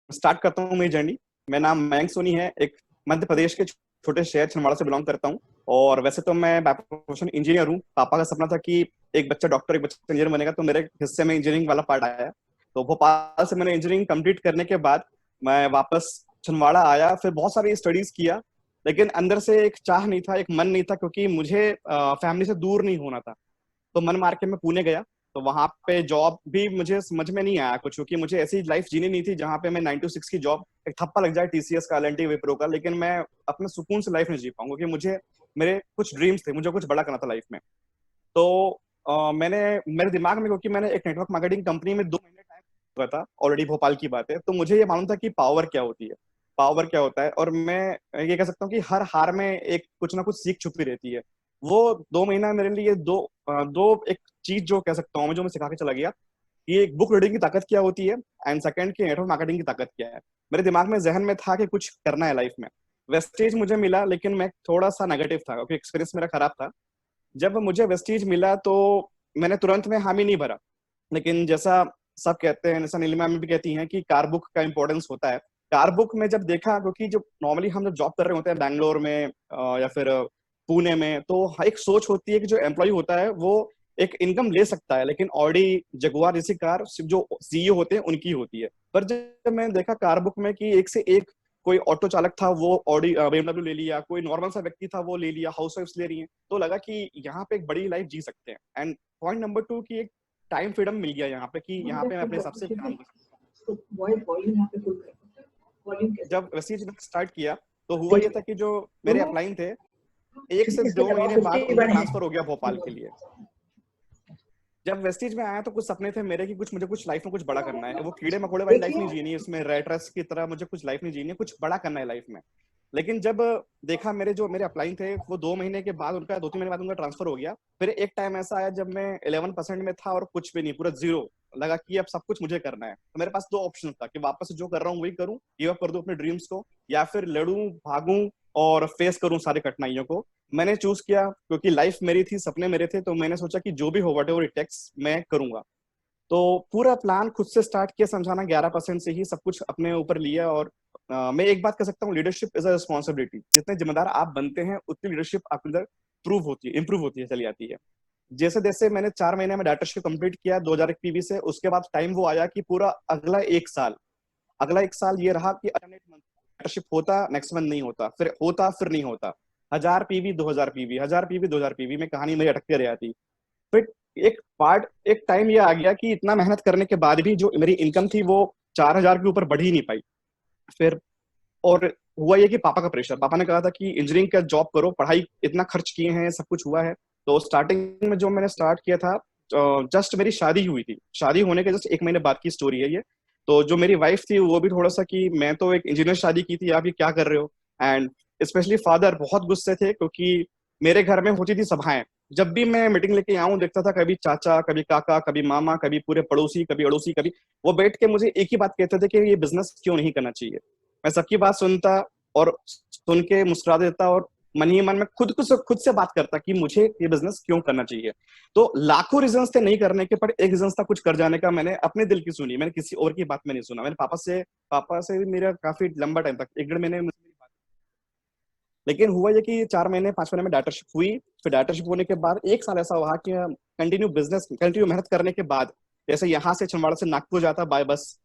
Start करता हूँ मेरी जर्नी। मेरा नाम मयंक सोनी है। एक मध्य प्रदेश के छोटे शहर छिंदवाड़ा से बिलोंग करता हूँ। और वैसे तो मैं बाय प्रोफेशन इंजीनियर हूँ। पापा का सपना था कि एक बच्चा डॉक्टर, एक बच्चा इंजीनियर बनेगा, तो मेरे हिस्से में इंजीनियरिंग वाला पार्ट आया। तो भोपाल से मैंने इंजीनियरिंग कंप्लीट करने के बाद मैं वापस छिंदवाड़ा आया, फिर बहुत सारी स्टडीज किया। लेकिन अंदर से एक चाह नहीं था, एक मन नहीं था, क्योंकि मुझे फैमिली से दूर नहीं होना था। तो मन मार के मैं पुणे गया। तो वहां पे जॉब भी मुझे समझ में नहीं आया कुछ, क्योंकि मुझे ऐसी लाइफ जीनी नहीं थी जहां पे मैं 9 to 6 की जॉब, एक थप्पा लग जाए टीसीएस का, एलएनटी, विप्रो का, लेकिन मैं अपने सुकून से लाइफ नहीं जी पाऊंगा, क्योंकि मुझे मेरे कुछ ड्रीम्स थे, मुझे कुछ बड़ा करना था लाइफ में। तो मैंने मेरे दिमाग में, क्योंकि मैंने एक नेटवर्क मार्केटिंग कंपनी में 2 महीने टाइम हुआ था ऑलरेडी, भोपाल की बात है, तो मुझे ये मालूम था कि पावर क्या होती है, पावर क्या होता है। और मैं ये कह सकता हूँ कि हर हार में एक कुछ ना कुछ सीख छुपी रहती है। वो 2 महीना मेरे लिए एक चीज जो कह सकता हूँ मैं, जो मैं सिखा के चला गया, ये एक बुक रीडिंग की ताकत क्या होती है, एंड सेकंड की नेटवर्क मार्केटिंग की ताकत क्या है। मेरे दिमाग में, जहन में था कि कुछ करना है लाइफ में। वेस्टेज मुझे मिला, लेकिन मैं थोड़ा सा नेगेटिव था, क्योंकि एक्सपीरियंस मेरा खराब था। जब मुझे वेस्टीज मिला तो मैंने तुरंत में हामी नहीं भरा। लेकिन जैसा सब कहते हैं, जैसा नीलिमा में भी कहती हैं कि कार बुक का इंपॉर्टेंस होता है। कार बुक में जब देखा, क्योंकि जो नॉर्मली हम जब जॉब कर रहे होते हैं बैंगलोर में या फिर पुणे में, तो एक सोच होती है कि जो एम्प्लॉय होता है वो एक इनकम ले सकता है, लेकिन ऑडी, जगुआर जैसी कार सिर्फ जो सीईओ होते हैं उनकी होती है। पर जब मैंने देखा कार बुक में कि एक से एक, कोई ऑटो चालक था वो ऑडी BMW ले लिया, कोई नॉर्मल सा व्यक्ति था वो ले लिया, हाउस वाइफ्स ले रही हैं, तो लगा कि यहाँ पे एक बड़ी लाइफ जी सकते हैं। एंड पॉइंट नंबर 2 की एक टाइम फ्रीडम मिल गया यहाँ पे, कि यहाँ पे मैं अपने हिसाब से काम कर सकता हूँ। जब वैसे ही स्टार्ट किया, तो हुआ ये था कि जो मेरे अपलाइन थे, 1 से 2 महीने बाद उनका ट्रांसफर हो गया भोपाल के लिए। जब वेस्टीज में आया तो कुछ सपने थे मेरे कि कुछ मुझे कुछ लाइफ में कुछ बड़ा करना है। वो कीड़े मकोड़े वाली लाइफ नहीं जीनी है, इसमें रेट रेस की तरह मुझे कुछ लाइफ नहीं जीनी है, कुछ बड़ा करना है लाइफ में। लेकिन जब देखा, मेरे अप्लाइंग थे, वो 2 महीने के बाद उनका, 2-3 महीने बाद उनका ट्रांसफर हो गया। फिर एक टाइम ऐसा आया जब मैं 11% में था और कुछ भी नहीं, पूरा जीरो। लगा कि अब सब कुछ मुझे करना है। तो मेरे पास 2 ऑप्शन था कि वापस जो कर रहा हूँ वही करूँ, गिव अप कर दूं अपने ड्रीम्स को, या फिर लड़ूं, भागूं और फेस करूं सारी कठिनाइयों को। मैंने चूज किया, क्योंकि लाइफ मेरी थी, सपने मेरे थे, तो मैंने सोचा कि जो भी हो, वट एवर इट टेक्स, मैं करूंगा। तो पूरा प्लान खुद से स्टार्ट किया, समझाना 11% से ही सब कुछ अपने ऊपर लिया। और मैं एक बात कह सकता हूँ, लीडरशिप इज अ रिस्पॉन्सिबिलिटी। जितने जिम्मेदार आप बनते हैं उतनी लीडरशिप आपके अंदर प्रूव होती है, इंप्रूव होती है, चली जाती है। जैसे जैसे मैंने 4 महीने में डायरेक्टरशिप कंप्लीट किया 2001 पीवी से, उसके बाद टाइम वो आया कि पूरा अगला एक साल ये रहा कि अल्टरनेट मंथ डायरेक्टरशिप होता, नेक्स्ट मंथ नहीं होता, फिर होता, फिर नहीं होता। 1000 पीवी, 2000 पीवी, 1000 पीवी, 2000 पीवी में कहानी मेरी अटकते रह जाती। फिर एक टाइम ये आ गया कि इतना मेहनत करने के बाद भी जो मेरी इनकम थी वो 4000 के ऊपर बढ़ ही नहीं पाई। फिर और हुआ ये कि पापा का प्रेशर, पापा ने कहा था कि इंजीनियरिंग का जॉब करो, पढ़ाई इतना खर्च किए हैं, सब कुछ हुआ है। तो स्टार्टिंग में जो मैंने स्टार्ट किया था, जस्ट मेरी शादी हुई थी, शादी होने के जस्ट 1 महीने बाद की स्टोरी है ये। तो जो मेरी वाइफ थी वो भी थोड़ा सा कि मैं तो एक इंजीनियर शादी की थी, आप ये क्या कर रहे हो। एंड स्पेशली फादर बहुत गुस्से थे, क्योंकि मेरे घर में होती थी सभाएं। जब भी मैं मीटिंग लेके आऊं, देखता था कभी चाचा, कभी काका, कभी मामा, कभी पूरे पड़ोसी, कभी अड़ोसी, कभी वो बैठ के मुझे एक ही बात कहते थे कि ये बिजनेस क्यों नहीं करना चाहिए। मैं सबकी बात सुनता और सुन के मुस्कुरा देता, और मन ही मन में खुद से बात करता कि मुझे ये बिजनेस क्यों करना चाहिए। तो लाखों रीजंस थे नहीं करने के, पर एक रीजन था कुछ कर जाने का। मैंने अपने दिल की सुनी, मैंने किसी और की बात में नहीं सुना। मैंने पापा से भी मेरा काफी लंबा टाइम तक, 1 डेढ़ महीने में मेरी बात। लेकिन हुआ ये कि 4 महीने 5 महीने में डायरेक्टरशिप हुई। फिर डायरेक्टरशिप होने के बाद एक साल ऐसा हुआ कि कंटिन्यू मेहनत करने के बाद, जैसे यहाँ से छिंदवाड़ा से नागपुर जाता बाय बस,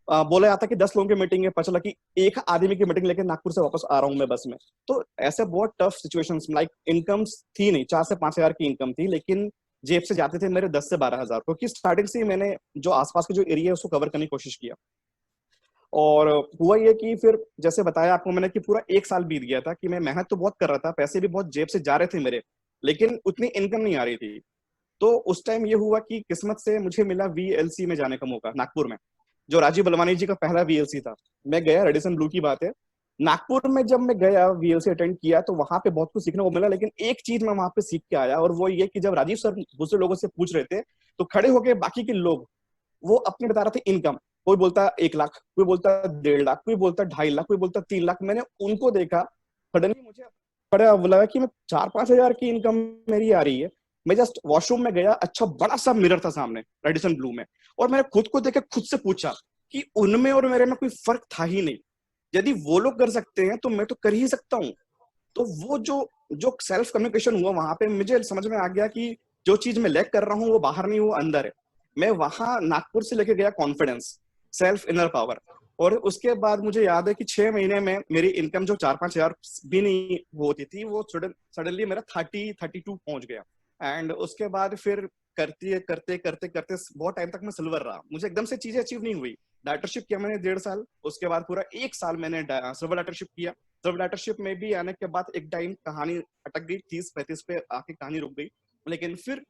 बोला जाता कि 10 लोगों की मीटिंग है, पता चला कि एक आदमी की मीटिंग लेके नागपुर से वापस आ रहा हूँ मैं बस में। तो ऐसे बहुत टफ सिचुएशंस, लाइक इनकम्स थी नहीं, 4 से 5 हजार की इनकम थी, लेकिन जेब से जाते थे मेरे 10 से 12 हजार, क्योंकि स्टार्टिंग से ही मैंने जो आसपास के जो एरिया है उसको कवर करने की कोशिश किया। और हुआ ये कि फिर जैसे बताया आपको मैंने कि पूरा एक साल बीत गया था कि मैं मेहनत तो बहुत कर रहा था, पैसे भी बहुत जेब से जा रहे थे मेरे, लेकिन उतनी इनकम नहीं आ रही थी। तो उस टाइम ये हुआ कि किस्मत से मुझे मिला वीएलसी में जाने का मौका, नागपुर में, जो राजीव बलवानी जी का पहला वीएलसी था। मैं गया, रेडिसन ब्लू की बात है। नागपुर में जब मैं गया, वीएलसी अटेंड किया, तो वहां पे बहुत कुछ सीखने को मिला, लेकिन एक चीज मैं वहां पे सीख के आया, और वो ये कि जब राजीव सर दूसरे लोगों से पूछ रहे थे, तो खड़े होके बाकी के लोग वो अपने बता रहे थे इनकम। कोई बोलता 1 लाख, कोई बोलता 1.5 लाख, कोई बोलता 2.5 लाख, कोई बोलता 3 लाख। मैंने उनको देखा, सडनली मुझे बड़ा वो लगा कि मैं 4-5 हजार की इनकम मेरी आ रही है। मैं जस्ट वॉशरूम में गया, अच्छा बड़ा सा मिरर था सामने रेडिसन ब्लू में, और मैंने खुद को देख के खुद से पूछा कि उनमें और मेरे में कोई फर्क था ही नहीं। यदि वो लोग कर सकते हैं तो मैं तो कर ही सकता हूँ। तो वो जो जो सेल्फ कम्युनिकेशन हुआ वहां पे, मुझे समझ में आ गया कि जो चीज मैं लैक कर रहा हूँ वो बाहर नहीं, वो अंदर है। मैं वहां नागपुर से लेके गया कॉन्फिडेंस, सेल्फ इनर पावर। और उसके बाद मुझे याद है कि 6 महीने में मेरी इनकम जो 4-5 हजार भी नहीं होती थी, वो सडनली मेरा 30-32 पहुंच गया। एंड उसके बाद फिर करते करते करते करते बहुत टाइम तक मैं सिल्वर रहा। मुझे एकदम से चीजें अचीव नहीं हुई। डायरेक्टरशिप किया मैंने 1.5 साल, उसके बाद पूरा 1 साल मैंने सिल्वर डायरेक्टरशिप किया। सिल्वर डायरेक्टरशिप में भी आने के बाद एक टाइम कहानी अटक गई, 30-35 पे आके कहानी रुक गई। लेकिन फिर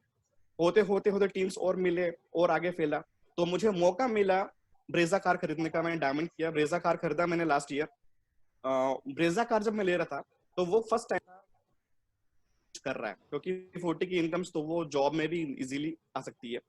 होते होते होते टीम्स और मिले और आगे फैला, तो मुझे मौका मिला ब्रेजा कार खरीदने का। मैंने डायमंड किया, ब्रेजा कार खरीदा मैंने लास्ट ईयर। ब्रेजा कार जब मैं ले रहा था तो वो फर्स्ट टाइम कर रहा है, क्योंकि 40 की इनकम तो वो जॉब में भी इजीली आ सकती है।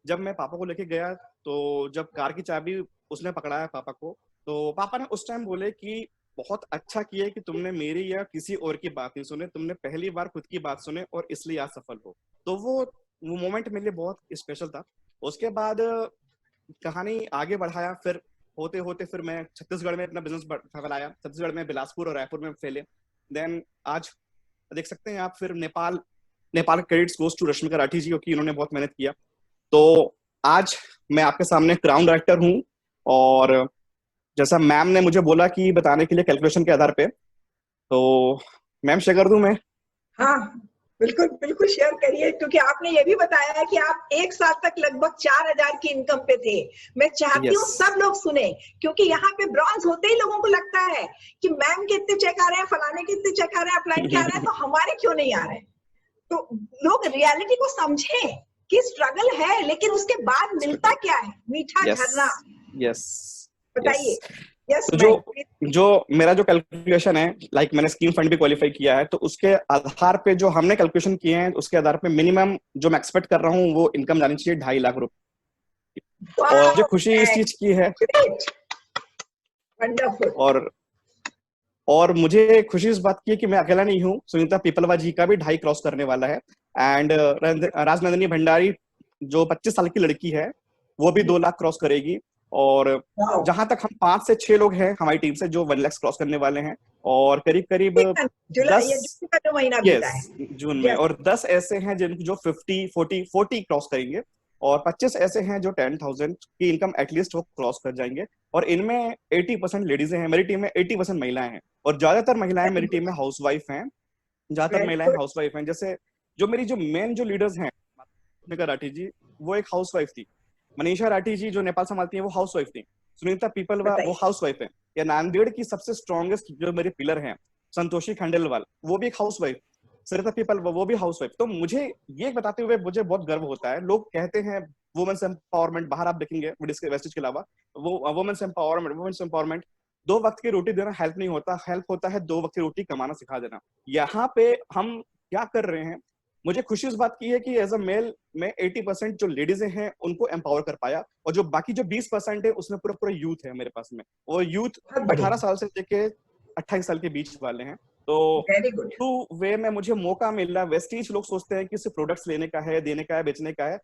जब मैं पापा को लेके गया, तो जब कार की चाबी उसने पकड़ाया पापा को, तो पापा ने उस टाइम बोले कि बहुत अच्छा किया कि तुमने मेरी या किसी और की बात नहीं सुने, तुमने पहली बार खुद की बात सुने और इसलिए आज सफल हो। तो वो मोमेंट मेरे लिए बहुत स्पेशल था। उसके बाद कहानी आगे बढ़ाया, फिर होते होते फिर मैं छत्तीसगढ़ में अपना बिजनेस फैलाया। छत्तीसगढ़ में बिलासपुर और रायपुर में फैले। देन आज देख सकते हैं आप, फिर Nepal, Nepal credits goes to Rashmika Rathi ji, क्योंकि इन्होंने बहुत मेहनत किया। तो आज मैं आपके सामने क्राउन डायरेक्टर हूँ। और जैसा मैम ने मुझे बोला कि बताने के लिए कैलकुलेशन के आधार पे, तो मैम शेयर कर दूं मैं? हाँ, बिल्कुल बिल्कुल शेयर करिए, क्योंकि आपने ये भी बताया है कि आप 1 साल तक लगभग 4,000 की इनकम पे थे। मैं चाहती हूँ सब लोग सुने, क्योंकि यहाँ पे ब्रॉन्ज होते ही लोगों को लगता है कि मैम के इतने चेक आ रहे हैं, फलाने के इतने चेक आ रहे हैं, अपलाइन के आ रहे हैं, तो हमारे क्यों नहीं आ रहे। तो लोग रियलिटी को समझें कि स्ट्रगल है, लेकिन उसके बाद मिलता क्या है, मीठा झरना। यस, बताइए। यस तो मैम। जो मेरा जो कैलकुलेशन है, लाइक मैंने स्कीम फंड भी क्वालिफाई किया है, तो उसके आधार पे जो हमने कैलकुलेशन किए हैं, उसके आधार पे मिनिमम जो मैं एक्सपेक्ट कर रहा हूँ वो इनकम जानी चाहिए 2.5 लाख रुपए। और मुझे खुशी इस चीज की है, और मुझे खुशी इस बात की है कि मैं अकेला नहीं हूँ। सुनीता पीपलवा जी का भी 2.5 क्रॉस करने वाला है। एंड राजनंदिनी भंडारी जो 25 साल की लड़की है, वो भी 2 लाख क्रॉस करेगी। और जहां तक हम 5 से 6 लोग हैं हमारी टीम से जो 1 लाख क्रॉस करने वाले हैं। और करीब करीब 10, यस, जून में, और 10 ऐसे हैं जिनको जो 50-40 क्रॉस करेंगे। और 25 ऐसे हैं जो 10,000 की इनकम एटलीस्ट वो क्रॉस कर जाएंगे। और इनमें 80% लेडीजें हैं, मेरी टीम में 80% महिलाएं हैं। और ज्यादातर महिलाएं मेरी टीम में हाउसवाइफ हैं, ज्यादातर महिलाएं हाउसवाइफ हैं। जैसे जो मेरी जो मेन जो लीडर्स हैं, रश्मिका राठी जी वो एक हाउसवाइफ थी, मनीषा राठी जी जो नेपाल संभालती हैं वो हाउसवाइफ थी, सुनीता पीपलवा वो हाउसवाइफ है, या नांदेड़ की सबसे स्ट्रॉन्गेस्ट जो मेरे पिलर हैं संतोषी खंडेलवाल, वो भी एक हाउसवाइफ, सरिता पीपल वो भी हाउसवाइफ। तो मुझे ये बताते हुए मुझे बहुत गर्व होता है। लोग कहते हैं वुमेन्स एम्पावरमेंट, बाहर आप देखेंगे वेस्टेज के अलावा, वो वुमेन्स एम्पावरमेंट, 2 वक्त की रोटी देना हेल्प नहीं होता, हेल्प होता है 2 वक्त की रोटी कमाना सिखा देना। यहाँ पे हम क्या कर रहे हैं, मुझे खुशी इस बात की है कि एज अ मेल में 80% जो लेडीज हैं उनको एम्पावर कर पाया। और जो बाकी जो 20% है उसमें पूरा पूरा यूथ है मेरे पास में। वो यूथ 18 साल से लेके 28 साल के बीच वाले हैं। तो टू वे में मुझे मौका मिल रहा है। वेस्टीज लोग सोचते हैं कि सिर्फ प्रोडक्ट्स लेने का है, देने का है, बेचने का है।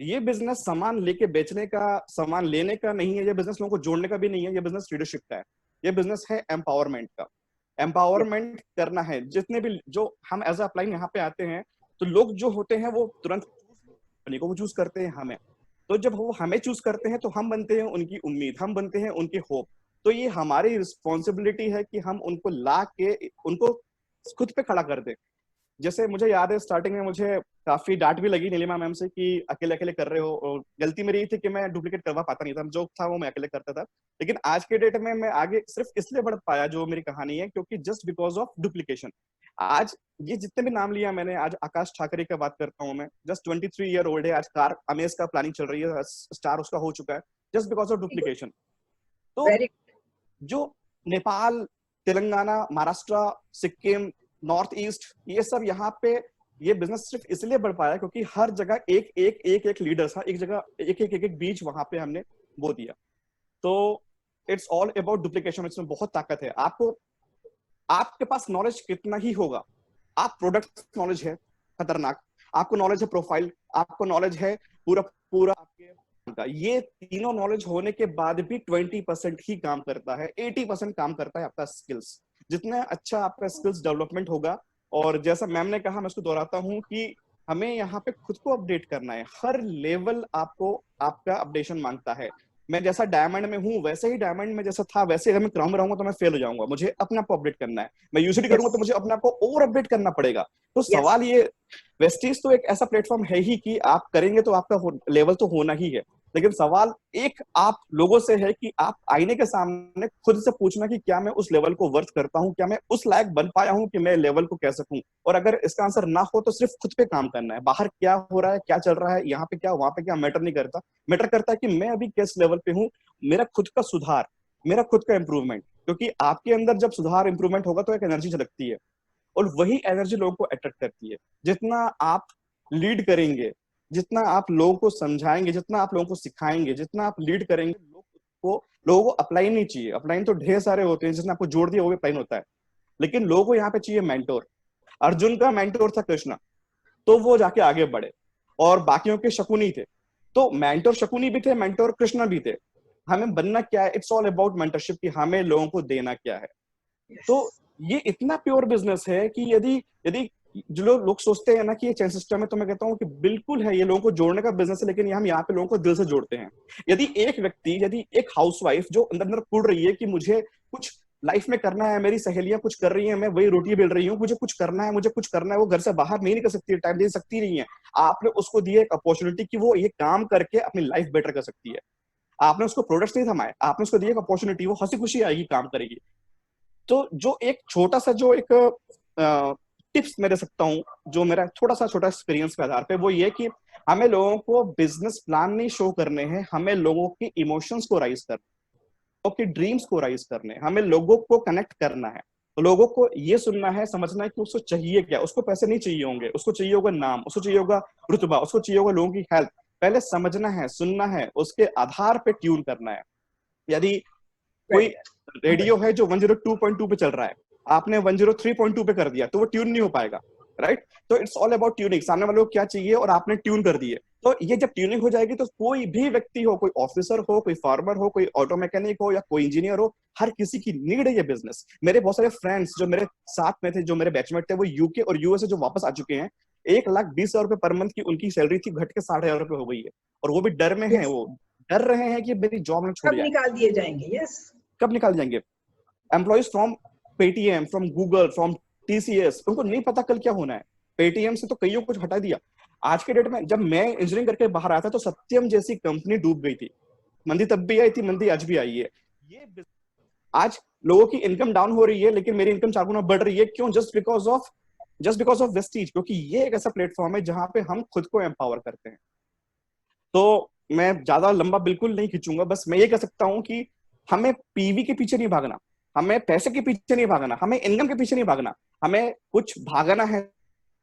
ये बिजनेस सामान लेके बेचने का, सामान लेने का नहीं है। ये बिजनेस लोगों को जोड़ने का भी नहीं है। ये बिजनेस लीडरशिप का है। ये बिजनेस है एम्पावरमेंट का। एम्पावरमेंट करना है। जितने भी जो हम एज अ अपलाइन यहाँ पे आते हैं, तो लोग जो होते हैं वो तुरंत कंपनी को चूज करते हैं हमें। तो जब वो हमें चूज करते हैं तो हम बनते हैं उनकी उम्मीद, हम बनते हैं उनकी होप। तो ये हमारी रिस्पॉन्सिबिलिटी है कि हम उनको ला के उनको खुद पे खड़ा कर दें। जैसे मुझे याद है स्टार्टिंग में मुझे काफी डांट भी लगी नीलिमा मैम से कि अकेले अकेले कर रहे हो। और गलती मेरी ये थी कि मैं डुप्लीकेट करवा पाता नहीं था, जो था वो मैं अकेले करता था। लेकिन आज के डेट में मैं आगे सिर्फ इसलिए बढ़ पाया, जो मेरी कहानी है, क्योंकि जस्ट बिकॉज ऑफ डुप्लीकेशन। आज ये जितने भी नाम लिया मैंने, आज आकाश ठाकरे का बात करता हूँ मैं, जस्ट 23 ईयर ओल्ड है। आज कार अमेज का प्लानिंग चल रही है, स्टार उसका हो चुका है, जस्ट बिकॉज ऑफ डुप्लीकेशन। तो जो नेपाल, तेलंगाना, महाराष्ट्र, सिक्किम, नॉर्थ ईस्ट, ये सब यहाँ पे ये बिजनेस सिर्फ इसलिए बढ़ पाया क्योंकि हर जगह एक एक एक एक लीडर था, एक जगह एक एक एक एक बीज वहां पे हमने बो दिया। तो इट्स ऑल अबाउट डुप्लीकेशन। इसमें बहुत ताकत है। आपको, आपके पास नॉलेज कितना ही होगा, आप प्रोडक्ट नॉलेज है खतरनाक, आपको नॉलेज है प्रोफाइल, आपको नॉलेज है पूरा पूरा आपके का, ये तीनों नॉलेज होने के बाद भी 20% ही काम करता है, 80% काम करता है आपका स्किल्स। जितना अच्छा आपका स्किल्स डेवलपमेंट होगा, और जैसा मैम ने कहा, मैं उसको दोहराता हूँ कि हमें यहाँ पे खुद को अपडेट करना है। हर लेवल आपको आपका अपडेशन मांगता है। मैं जैसा डायमंड में हूँ वैसे ही डायमंड में जैसा था वैसे अगर मैं क्राउन में रहूंगा तो मैं फेल हो जाऊंगा। मुझे अपने आप को अपडेट करना है। मैं यूसीडी करूंगा तो यस मुझे अपने आप को और अपडेट करना पड़ेगा। तो यस सवाल ये, वेस्टीज तो एक ऐसा प्लेटफॉर्म है ही कि आप करेंगे तो आपका लेवल तो होना ही है, लेकिन सवाल एक आप लोगों से है कि आप आईने के सामने खुद से पूछना कि क्या मैं उस लेवल को वर्थ करता हूं, क्या मैं उस लायक बन पाया हूं कि मैं लेवल को कह सकूं। और अगर इसका आंसर ना हो तो सिर्फ खुद पे काम करना है। बाहर क्या हो रहा है, क्या चल रहा है, यहाँ पे क्या, वहां पे क्या, मैटर नहीं करता। मैटर करता है कि मैं अभी किस लेवल पे हूँ, मेरा खुद का सुधार, मेरा खुद का इंप्रूवमेंट। क्योंकि आपके अंदर जब सुधार इंप्रूवमेंट होगा तो एक एनर्जी झलकती है, और वही एनर्जी लोगों को अट्रैक्ट करती है। जितना आप लीड करेंगे, जितना आप लोगों को समझाएंगे, जितना आप लोगों को सिखाएंगे, जितना आप लीड करेंगे, लोगों को अपलाइन नहीं चाहिए। अपलाइन तो ढेर सारे होते हैं, जिसने आपको जोड़ दिया वो भी अपलाइन होता है, लेकिन लोगों को यहाँ पे चाहिए मेंटोर। अर्जुन का मेंटोर था कृष्णा, तो वो जाके आगे बढ़े, और बाकियों के शकुनी थे। तो मेंटोर शकुनी भी थे, मेंटोर कृष्णा भी थे। हमें बनना क्या है, इट्स ऑल अबाउट मेंटरशिप, कि हमें लोगों को देना क्या है। यस तो ये इतना प्योर बिजनेस है कि यदि यदि जो लोग सोचते हैं ना कि ये चेन सिस्टम है, तो मैं कहता हूँ कि बिल्कुल है, ये लोगों को जोड़ने का बिजनेस है, लेकिन हम यहाँ पे लोगों को दिल से जोड़ते हैं। यदि एक हाउसवाइफ जो अंदर अंदर कुड़ रही है कि मुझे कुछ लाइफ में करना है, मेरी सहेलियां कुछ कर रही हैं, मैं वही रोटी बेल रही हूँ, मुझे कुछ करना है, मुझे कुछ करना है, वो घर से बाहर नहीं निकल सकती है, टाइम दे सकती नहीं है। आपने उसको दी एक अपॉर्चुनिटी कि वो ये काम करके अपनी लाइफ बेटर कर सकती है। आपने उसको प्रोडक्ट्स नहीं थमाए, आपने उसको दी एक अपॉर्चुनिटी, वो हंसी खुशी आएगी, काम करेगी। तो जो एक छोटा सा जो एक टिप्स मैं दे सकता हूँ, जो मेरा थोड़ा सा छोटा एक्सपीरियंस के आधार पे, वो ये कि हमें लोगों को बिजनेस प्लान नहीं शो करने हैं, हमें लोगों की इमोशंस को राइज करना, लोगों की ड्रीम्स को राइज करने, हमें लोगों को कनेक्ट करना है। तो लोगों को ये सुनना है, समझना है कि उसको चाहिए क्या। उसको पैसे नहीं चाहिए होंगे, उसको चाहिए होगा नाम, उसको चाहिए होगा रुतबा, उसको चाहिए होगा लोगों की हेल्प। पहले समझना है, सुनना है, उसके आधार पे ट्यून करना है। यदि कोई रेडियो है जो 102.2 पे चल रहा है, आपने 103.2 पे कर दिया, तो वो ट्यून नहीं हो पाएगा, राइट। तो इट्स ऑल अबाउट ट्यूनिंग, सामने वालों को क्या चाहिए और आपने ट्यून कर दिए। तो ये जब ट्यूनिंग हो जाएगी तो कोई भी व्यक्ति हो, कोई ऑफिसर हो, कोई फार्मर हो, कोई ऑटो मैकेनिक हो, या कोई इंजीनियर हो, हर किसी की नीड है ये बिजनेस। मेरे बहुत सारे फ्रेंड्स जो मेरे साथ में थे, जो मेरे बैचमेट थे, वो यूके और यूएसए जो वापस आ चुके हैं, 1,20,000 रुपए पर मंथ की उनकी सैलरी थी, घट के 60,000 रुपए हो गई है। और वो भी डर में है, यस वो डर रहे हैं कि मेरी जॉब ना छूट कब जाए। निकाल दिए जाएंगे यस कब निकाल जाएंगे। Employees from Paytm, from Google, from TCS, उनको नहीं पता कल क्या होना है। पेटीएम से तो कईयों कुछ हटा दिया। आज के डेट में जब मैं इंजीनियरिंग करके बाहर आया था तो सत्यम जैसी कंपनी डूब गई थी। मंदी तब भी आई थी, मंदी आज भी आई है। ये आज लोगों की इनकम डाउन हो रही है, लेकिन मेरी इनकम 4 गुना बढ़ रही है। क्यों? जस्ट बिकॉज ऑफ वेस्टीज, क्योंकि ये एक ऐसा प्लेटफॉर्म है जहां पे हम खुद को एम्पावर करते हैं। तो मैं ज्यादा लंबा बिल्कुल नहीं खींचूंगा, बस मैं ये कह सकता हूं कि हमें पीवी के पीछे नहीं भागना, हमें पैसे के पीछे नहीं भागना, हमें इनकम के पीछे नहीं भागना, हमें कुछ भागना है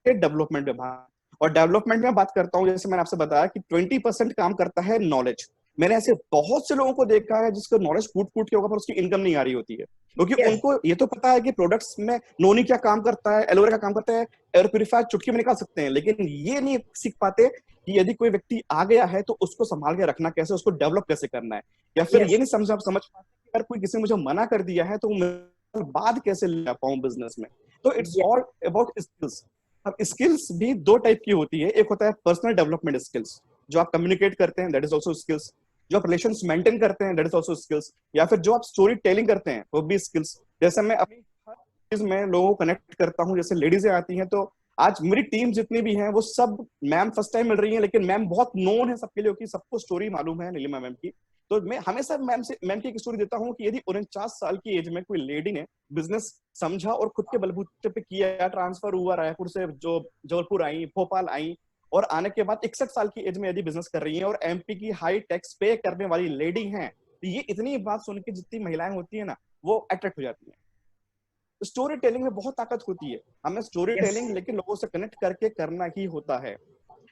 डेवलपमेंट में भागना। और डेवलपमेंट में बात करता हूँ, जैसे मैंने आपसे बताया कि 20% काम करता है नॉलेज। मैंने ऐसे बहुत से लोगों को देखा है जिसको नॉलेज कूट कूट के होगा पर उसकी इनकम नहीं आ रही होती है, क्योंकि यस उनको ये तो पता है कि प्रोडक्ट्स में नोनी क्या काम करता है, एलोवेरा का काम करता है, एयर प्यूरिफायर चुटकी में निकाल सकते हैं, लेकिन ये नहीं सीख पाते कि यदि कोई व्यक्ति आ गया है तो उसको संभाल के रखना कैसे, उसको डेवलप कैसे करना है। या फिर ये यस नहीं समझ पाते कि अगर कोई किसी ने मुझे मना कर दिया है तो मैं बाद कैसे ले पाऊं बिजनेस में। तो इट्स ऑल अबाउट स्किल्स। अब स्किल्स भी दो टाइप की होती है। एक होता है पर्सनल डेवलपमेंट स्किल्स, जो आप कम्युनिकेट करते हैं, दैट इज ऑल्सो स्किल्स। जो आप रिलेशंस मेंटेन करते हैं, दैट इज ऑल्सो स्किल्स। या फिर जो आप स्टोरी टेलिंग करते हैं, वो भी स्किल्स। जैसे मैं अपनी हर चीज में लोगों को कनेक्ट करता हूँ, जैसे लेडीजें आती हैं तो आज मेरी टीम जितनी भी हैं वो सब मैम फर्स्ट टाइम मिल रही हैं, लेकिन मैम बहुत नोन है सबके लिए, कि सबको स्टोरी मालूम है नीलिमा मैम की। तो मैं हमेशा मैम की एक स्टोरी देता हूँ कि यदि 49 साल की एज में कोई लेडी ने बिजनेस समझा और खुद के बलबूते पे किया, ट्रांसफर हुआ, रायपुर से जो जबलपुर आई, भोपाल आई, और आने के बाद 61 साल की एज में यदि बिजनेस कर रही हैं और एमपी की हाई टैक्स पे करने वाली लेडी हैं, तो ये इतनी बात सुन के जितनी महिलाएं होती है ना, वो अट्रैक्ट हो जाती हैं। स्टोरी टेलिंग में बहुत ताकत होती है। हमें स्टोरी यस टेलिंग लेकिन लोगों से कनेक्ट करके करना ही होता है।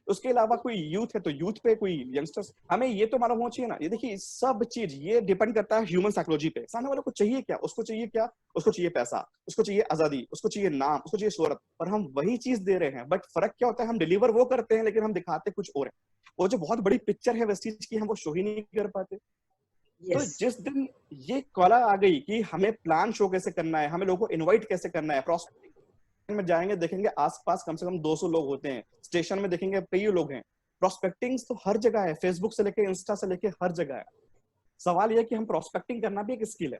उसके अलावा कोई यूथ है तो यूथ पे, कोई यंगस्टर्स, हमें ये तो मालूम होना चाहिए ना। ये देखिए सब चीज ये डिपेंड करता है ह्यूमन साइकोलॉजी पे। सामने वाले को चाहिए क्या, उसको चाहिए क्या, उसको चाहिए पैसा, उसको चाहिए आजादी, उसको चाहिए नाम, उसको चाहिए शोहरत, और हम वही चीज दे रहे हैं। बट फर्क क्या होता है, हम डिलीवर वो करते हैं लेकिन हम दिखाते कुछ और है। वो जो बहुत बड़ी पिक्चर है वेस्टीज की, हम वो शो ही नहीं कर पाते। तो यस, जिस दिन ये कला आ गई कि हमें प्लान शो कैसे करना है, हमें लोगों को इनवाइट कैसे करना है, प्रोस्पेक्टिंग में जाएंगे देखेंगे आसपास कम से कम 200 लोग होते हैं, स्टेशन में देखेंगे कई लोग हैं। प्रोस्पेक्टिंग तो हर जगह है, फेसबुक से लेके इंस्टा से लेके हर जगह है। सवाल यह है कि हम प्रोस्पेक्टिंग करना भी एक स्किल है।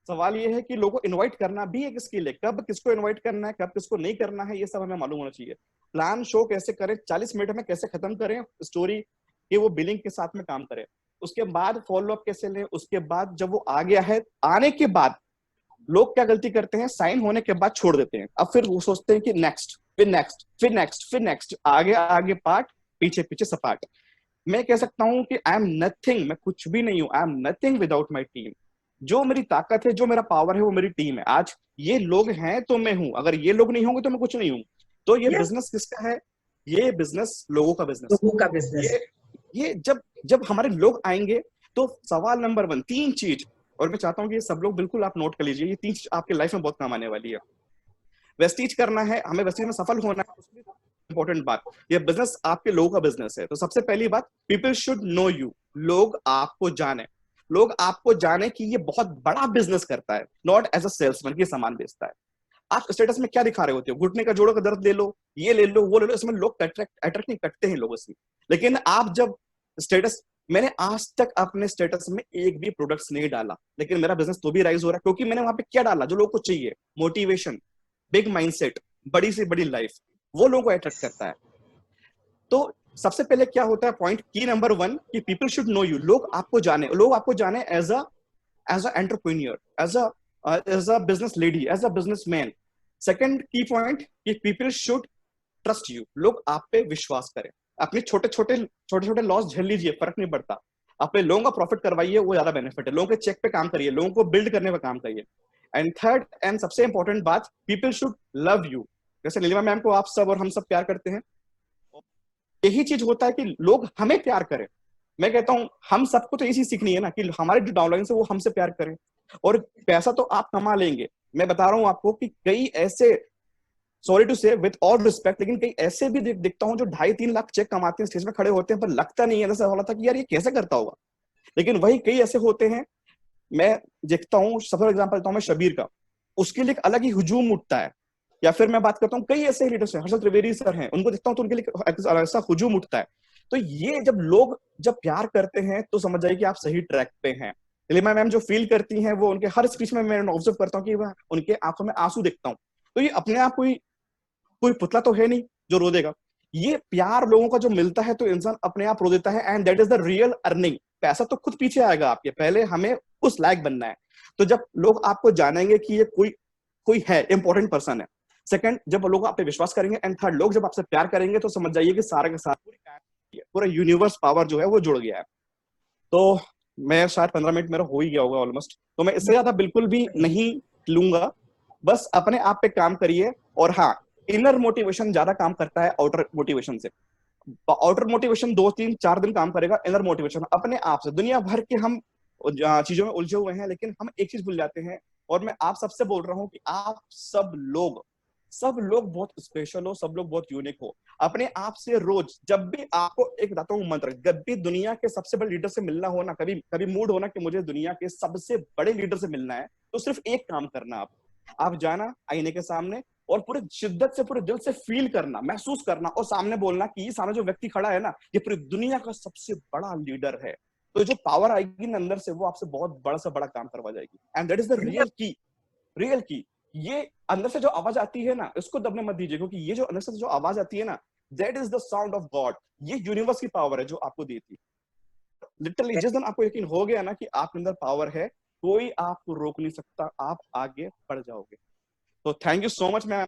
सवाल यह है कि लोगों को इनवाइट करना भी एक स्किल है। कब किसको इनवाइट करना है, कब किसको नहीं करना है, ये सब हमें मालूम होना चाहिए। प्लान शो कैसे करें, 40 मिनट में कैसे खत्म करें स्टोरी कि वो बिलिंग के साथ में काम करे, उसके बाद फॉलो अप कैसे लें, उसके बाद जब वो आ गया है, आने के बाद लोग क्या गलती करते हैं, साइन होने के बाद छोड़ देते हैं। अब फिर वो सोचते हैं कि नेक्स्ट, फिर नेक्स्ट, फिर नेक्स्ट, फिर नेक्स्ट, आगे आगे पार्ट, पीछे पीछे सपाट। मैं कह सकता हूं कि आई एम नथिंग, मैं कुछ भी नहीं हूं, I am nothing without my team. जो मेरी ताकत है, जो मेरा पावर है, वो मेरी टीम है। आज ये लोग हैं तो मैं हूं, अगर ये लोग नहीं होंगे तो मैं कुछ नहीं हूं। तो ये यस, बिजनेस किसका है, ये बिजनेस लोगों का बिजनेस लोगों का है। बिजनेस। ये जब जब हमारे लोग आएंगे तो सवाल नंबर 1, 3 चीज, और मैं चाहता हूं कि ये सब लोग बिल्कुल आप नोट कर लीजिए, ये 3 चीज आपके लाइफ में बहुत काम आने वाली है। वेस्टीज करना है हमें, वेस्टीज में सफल होना है, उसमें इंपॉर्टेंट बात, ये बिजनेस आपके लोगों का बिजनेस है। तो सबसे पहली बात, पीपल शुड नो यू, लोग आपको जाने। लोग आपको जाने कि ये बहुत बड़ा बिजनेस करता है, नॉट एज अ सेल्समैन की सामान बेचता है। आप स्टेटस में क्या दिखा रहे होते हो, घुटने का जोड़ों का दर्द ले लो, ये ले लो, वो ले लो, इसमें लोग अट्रैक्ट नहीं करते हैं लोगों से। लेकिन आप जब स्टेटस, मैंने आज तक अपने स्टेटस में एक भी प्रोडक्ट्स नहीं डाला, लेकिन मेरा बिजनेस तो भी राइज हो रहा है, क्योंकि मैंने वहां पे क्या डाला जो लोगों को चाहिए, मोटिवेशन, बिग माइंडसेट, बड़ी से बड़ी लाइफ, वो लोगों को अट्रैक्ट करता है। तो सबसे पहले क्या होता है पॉइंट की नंबर 1 कि पीपल शुड नो यू, लोग आपको जाने, लोग आपको जाने as a entrepreneur, as a business lady, as a businessman. Second की पॉइंट कि पीपल शुड ट्रस्ट यू, लोग आप पे विश्वास करें। अपने छोटे छोटे लॉस झेल लीजिए, फर्क नहीं पड़ता, अपने लोगों का प्रॉफिट करवाइए, वो ज्यादा बेनिफिट है। लोगों के चेक पे काम करिए, लोगों को बिल्ड करने पे काम करिए। एंड थर्ड एंड सबसे इंपॉर्टेंट बात, पीपल शुड लव यू। जैसे नीलिमा मैम को आप सब और हम सब प्यार करते हैं, यही चीज होता है कि लोग हमें प्यार करें। मैं कहता हूं हम सबको तो यही चीज सीखनी है ना, कि हमारे जो डाउनलाइन है वो हमसे प्यार करें। और पैसा तो आप कमा लेंगे, मैं बता रहा हूं आपको कि कई ऐसे, सॉरी टू से विद ऑल रिस्पेक्ट, लेकिन कई ऐसे भी दिखता हूं जो 2.5-3 लाख चेक कमाते हैं, स्टेज में खड़े होते हैं, पर लगता नहीं है, जैसा हो रहा था कि यार ये कैसे करता होगा। लेकिन वही कई ऐसे होते हैं, मैं देखता हूं, सफर एग्जाम्पल देता हूं मैं शबीर का, उसके लिए एक अलग ही हुजूम उठता है। या फिर मैं बात करता हूँ कई ऐसे लीडर्स हैं, हर्षद त्रिवेदी सर हैं, उनको देखता हूँ तो उनके लिए ऐसा हुजूम उठता है। तो ये जब लोग जब प्यार करते हैं तो समझ जाइए कि आप सही ट्रैक पे हैं। नीलिमा मैम जो फील करती हैं, वो उनके हर स्पीच में मैं ऑब्जर्व करता हूँ कि वह उनके आंखों में आंसू देखता हूँ। तो ये अपने आप कोई कोई पुतला तो है नहीं जो रो देगा। ये प्यार लोगों का जो मिलता है तो इंसान अपने आप रो देता है, and that is the real earning. पैसा तो खुद पीछे आएगा आपके, पहले हमें उस लायक बनना है। तो जब लोग आपको जानेंगे कि ये कोई कोई है, इंपॉर्टेंट पर्सन है। सेकंड, जब लोग आप पे विश्वास करेंगे, एंड थर्ड, लोग जब आपसे प्यार करेंगे तो समझ जाइए कि सारा के सारा पूरा यूनिवर्स पावर जो है वो जुड़ गया है। तो मैं शायद 15 मिनट मेरा हो ही गया होगा ऑलमोस्ट, तो मैं इससे ज्यादा बिल्कुल भी नहीं लूंगा। बस अपने आप पे काम करिए। और हाँ, इनर मोटिवेशन ज्यादा काम करता है आउटर मोटिवेशन से। आउटर मोटिवेशन 2-3-4 दिन काम करेगा, इनर मोटिवेशन अपने आप से। दुनिया भर के हम चीजों में उलझे हुए हैं, लेकिन हम एक चीज भूल जाते हैं, और मैं आप सबसे बोल रहा हूं कि आप सब लोग बहुत स्पेशल हो, सब लोग बहुत यूनिक हो। अपने आप से रोज, जब भी आपको एक बताता हूँ मंत्र, जब भी दुनिया के सबसे बड़े लीडर से मिलना हो ना, कभी कभी मूड होना कि मुझे दुनिया के सबसे बड़े लीडर से मिलना है, तो सिर्फ एक काम करना, आप जाना आईने के सामने और पूरे शिद्दत से, पूरे दिल से फील करना, महसूस करना, और सामने बोलना कि ये सामने जो व्यक्ति खड़ा है ना, ये पूरी दुनिया का सबसे बड़ा लीडर है। तो जो पावर आएगी ना अंदर से, वो आपसे बहुत बड़ा से बड़ा काम करवा जाएगी। And that is the real की। ये अंदर से जो आवाज आती है ना, इसको दबने मत दीजिए, क्योंकि ये जो अंदर से जो आवाज आती है ना, that is the sound of God. ये यूनिवर्स की पावर है जो आपको देती है। लिटरली जिस दिन आपको यकीन हो गया ना कि आपके अंदर पावर है, कोई आपको रोक नहीं सकता, आप आगे बढ़ जाओगे। तो thank you so much ma'am.